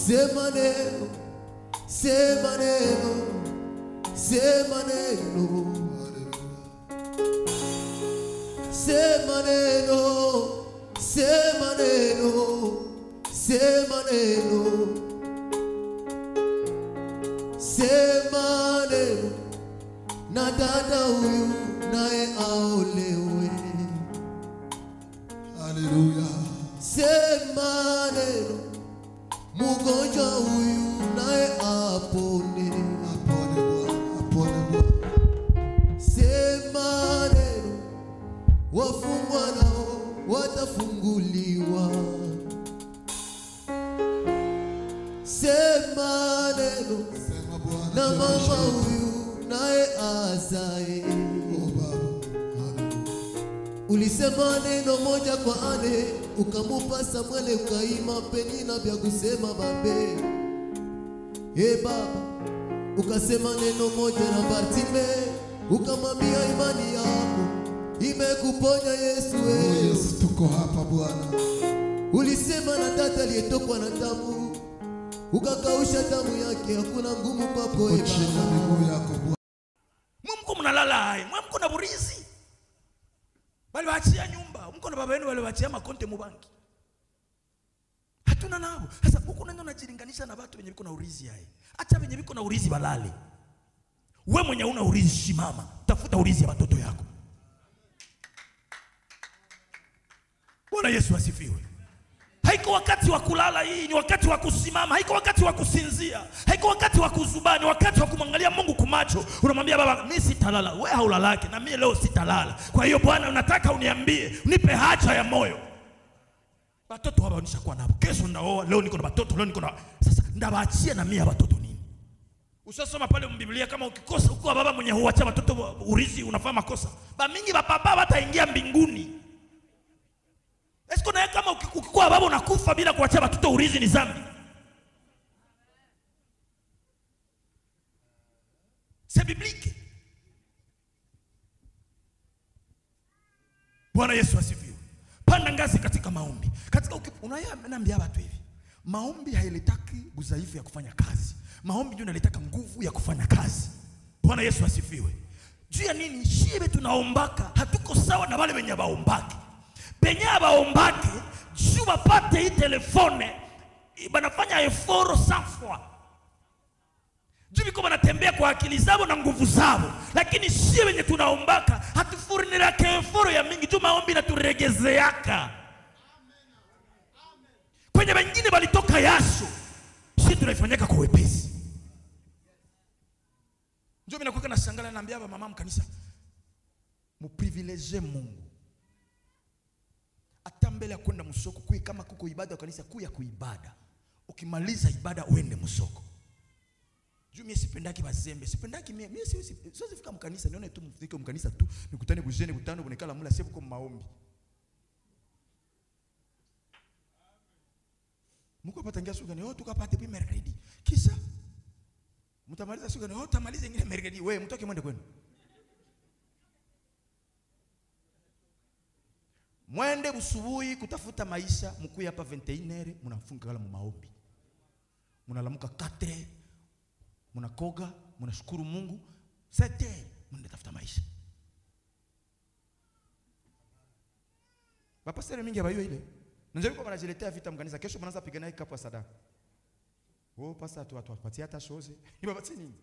Sema neno, sema neno, sema neno, sema neno, sema neno, sema neno, sema neno, na dada huyu nae aolewe. Haleluya. Sema neno, mgonjwa huyu nae apone. Apone Bwana, apone Bwana. Sema neno, wafungwa nao watafunguliwa. Sema neno, Sema Bwana, na mama huyu nae azae. Oh Baba. Haleluya. Ulisema neno moja kwa ane, ukamupa Samuel, ukaima Penina vya kusema babe. Baba, ukasema neno moja na Bartime, ukamwambia imani yako imekuponya Yesu. Oh Yesu, tuko hapa Bwana. Ulisema na tata aliyetokwa na damu, ukakausha damu yake, hakuna ngumu kwako. Chini miguu yako Bwana. Mko mnalala hai, mko na burizi. Bali waachia nyumba, mko na baba yenu wale waachia makonte mubanki. Hatuna nao. Sasa huko nenda unajilinganisha na watu wenye biko na urizi hai. Acha wenye biko na urizi balale. Wewe mwenye una urizi shimama, tafuta urizi ya watoto yako. Bwana Yesu asifiwe. Haiko wakati wa kulala, hii ni wakati wa kusimama. Haiko wakati wa kusinzia. Haiko wakati wa kuzubani, wakati wa kumwangalia Mungu kumacho. Unamwambia baba, mimi sitalala. Wewe haulalaki na mimi leo sitalala. Kwa hiyo Bwana, unataka uniambie, unipe haja ya moyo. Watoto hapa nishakuwa nabo. Kesho ndaoa, leo niko na watoto, leo niko na. Sasa ndawaachia na mimi watoto nini? Usasoma pale mbiblia kama ukikosa uko baba mwenye huacha watoto urizi unafanya makosa. Ba mingi ba baba wataingia mbinguni. Esko na kama ukikuwa baba unakufa bila kuacha watoto urizi ni dhambi. C'est biblique. Bwana Yesu asifiwe. Panda ngazi katika maombi. Katika unaambia watu hivi. Maombi hailetaki udhaifu ya kufanya kazi. Maombi ndio inaleta nguvu ya kufanya kazi. Bwana Yesu asifiwe. Juu ya nini? Shibe tunaombaka hatuko sawa na wale wenye baombaki. Penye baombaki juu bapate hii telefone banafanya eforo 100 fois. Juu biko banatembea kwa akili zao na nguvu zao. Lakini shibe wenye tunaombaka hatufurnirake eforo ya mingi. Juu maombi naturegezeaka. Kwenye wengine walitoka yaso, sisi tunaifanyaka kwa wepesi. Ndio mimi nakuka na shangala naambia baba mama mkanisa, muprivilege Mungu. Hata mbele ya kwenda msoko kui kama kuko ibada wa kanisa kuya kuibada. Ukimaliza ibada uende msoko. Juu mimi sipendaki bazembe, sipendaki mimi siwezi fika mkanisa nione tu mfike mkanisa tu, nikutane kujene kutano kunekala mula sebu kwa maombi. Muko patangia suga ni tukapate pi mercredi. Kisha mtamaliza suga ni tamaliza ingine mercredi. Wewe mtoke mwende kwenu. Mwende busubuhi kutafuta maisha, mkuu hapa 21h mnafunga kala maombi. Mnalamuka 4, mnakoga, mnashukuru Mungu. 7 mwende tafuta maisha. Baba sere mingi abayo ile. Ndio kwa wanajiletea vita mkanisa, kesho mnaanza pigana kapu ya sadaka. Oh pasa tu watu wapatia hata shoze. Ni baba nini?